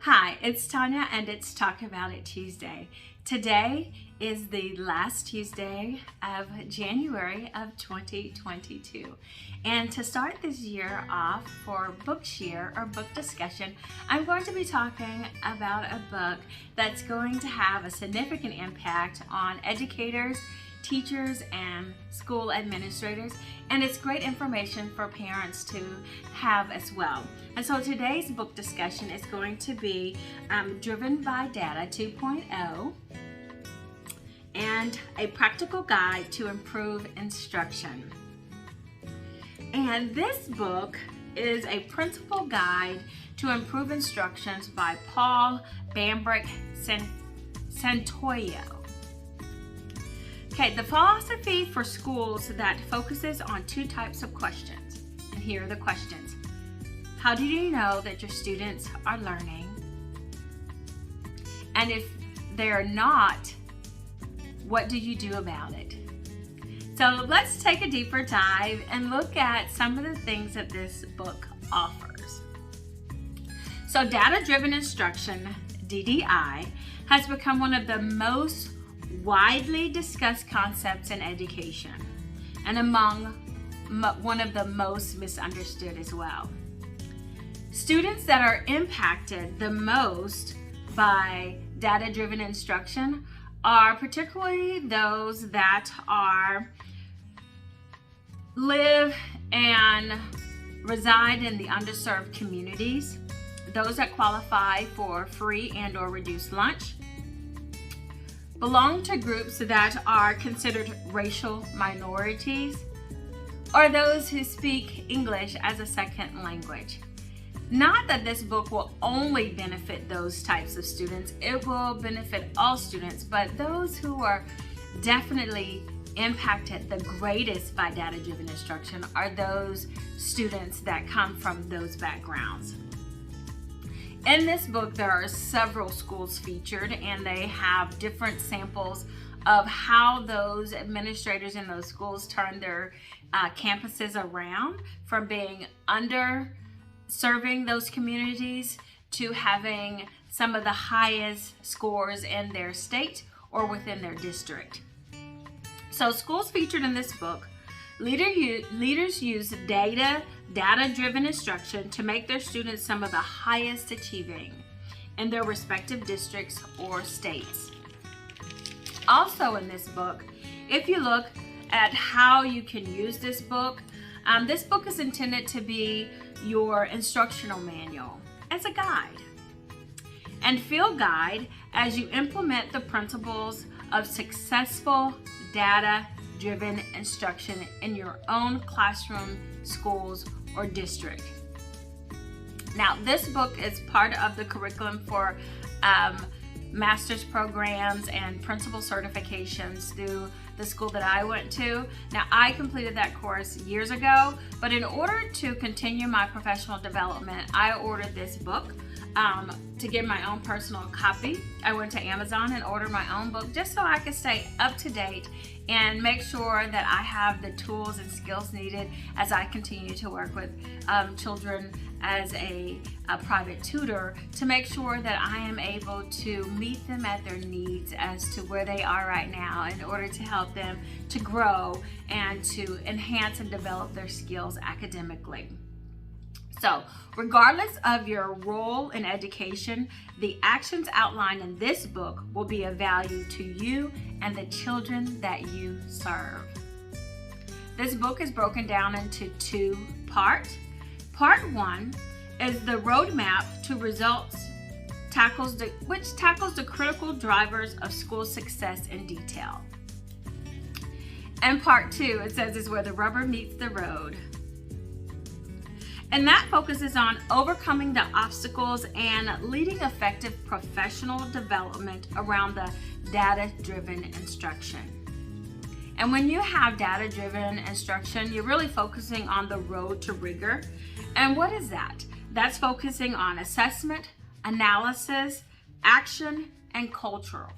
Hi, it's Tanya and it's Talk About It Tuesday. Today is the last Tuesday of January of 2022. And to start this year off for book share or book discussion, I'm going to be talking about a book that's going to have a significant impact on educators, teachers, and school administrators, and it's great information for parents to have as well. And so today's book discussion is going to be Driven by Data 2.0 and a practical guide to improve instruction. And this book is a principal guide to improve instructions by Paul Bambrick Santoyo. Okay, the philosophy for schools that focuses on two types of questions. And here are the questions. How do you know that your students are learning? And if they're not, what do you do about it? So let's take a deeper dive and look at some of the things that this book offers. So data-driven instruction, DDI, has become one of the most widely discussed concepts in education and among one of the most misunderstood as well. Students that are impacted the most by data-driven instruction are particularly those that live and reside in the underserved communities, those that qualify for free and or reduced lunch, belong to groups that are considered racial minorities, or those who speak English as a second language. Not that this book will only benefit those types of students, it will benefit all students, but those who are definitely impacted the greatest by data-driven instruction are those students that come from those backgrounds. In this book, there are several schools featured, and they have different samples of how those administrators in those schools turn their campuses around from being serving those communities to having some of the highest scores in their state or within their district. So schools featured in this book, leaders use data-driven instruction to make their students some of the highest achieving in their respective districts or states. Also in this book, if you look at how you can use this book is intended to be your instructional manual as a guide and field guide as you implement the principles of successful data-driven instruction in your own classroom, schools, or district. Now, this book is part of the curriculum for master's programs and principal certifications through the school that I went to. Now, I completed that course years ago, but in order to continue my professional development, I ordered this book to get my own personal copy. I went to Amazon and ordered my own book just so I could stay up to date and make sure that I have the tools and skills needed as I continue to work with children as a private tutor to make sure that I am able to meet them at their needs as to where they are right now in order to help them to grow and to enhance and develop their skills academically. So, regardless of your role in education, the actions outlined in this book will be of value to you and the children that you serve. This book is broken down into two parts. Part one is the roadmap to results, which tackles the critical drivers of school success in detail. And part two, it says, is where the rubber meets the road. And that focuses on overcoming the obstacles and leading effective professional development around the data-driven instruction. And when you have data-driven instruction, you're really focusing on the road to rigor. And what is that? That's focusing on assessment, analysis, action, and cultural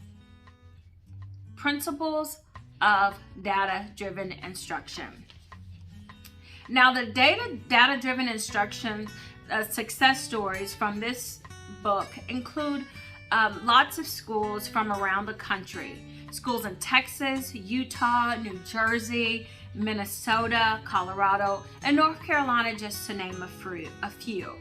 principles of data-driven instruction. Now, the data-driven instruction success stories from this book include lots of schools from around the country. Schools in Texas, Utah, New Jersey, Minnesota, Colorado, and North Carolina, just to name a few.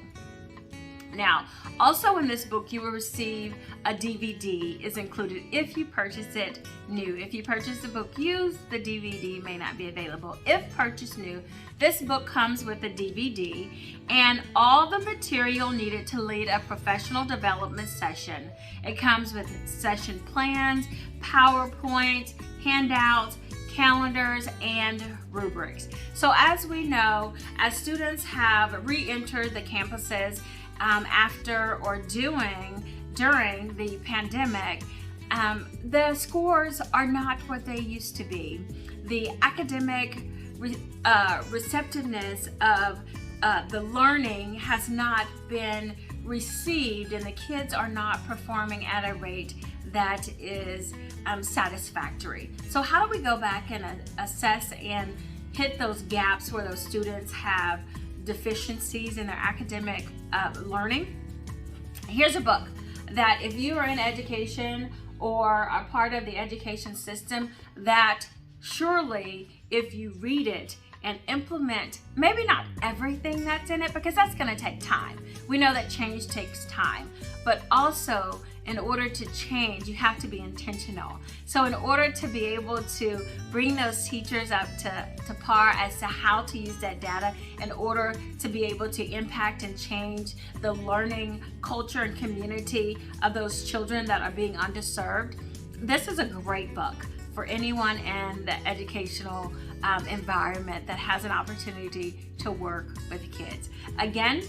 Now, also in this book, you will receive a DVD is included if you purchase it new. If you purchase the book used, the DVD may not be available. If purchased new, this book comes with a DVD and all the material needed to lead a professional development session. It comes with session plans, PowerPoint, handouts, calendars, and rubrics. So as we know, as students have re-entered the campuses after or during the pandemic, the scores are not what they used to be. The academic receptiveness of the learning has not been received, and the kids are not performing at a rate that is satisfactory. So how do we go back and assess and hit those gaps where those students have deficiencies in their academic learning? Here's a book that if you are in education or are part of the education system, that surely if you read it and implement, maybe not everything that's in it, because that's going to take time. We know that change takes time, but also in order to change, you have to be intentional. So in order to be able to bring those teachers up to par as to how to use that data, in order to be able to impact and change the learning culture and community of those children that are being underserved, this is a great book for anyone in the educational environment that has an opportunity to work with kids. Again,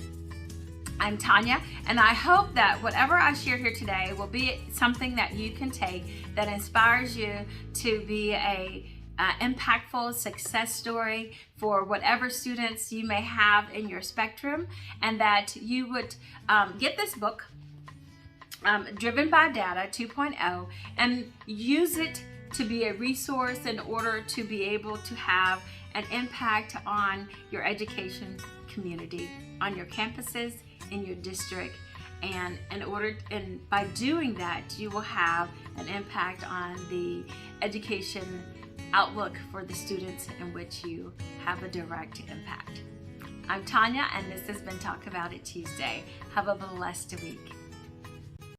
I'm Tanya, and I hope that whatever I share here today will be something that you can take that inspires you to be a impactful success story for whatever students you may have in your spectrum, and that you would get this book, Driven by Data 2.0, and use it to be a resource in order to be able to have an impact on your education community, on your campuses, in your district, and by doing that, you will have an impact on the education outlook for the students in which you have a direct impact. I'm Tanya, and this has been Talk About It Tuesday. Have a blessed week.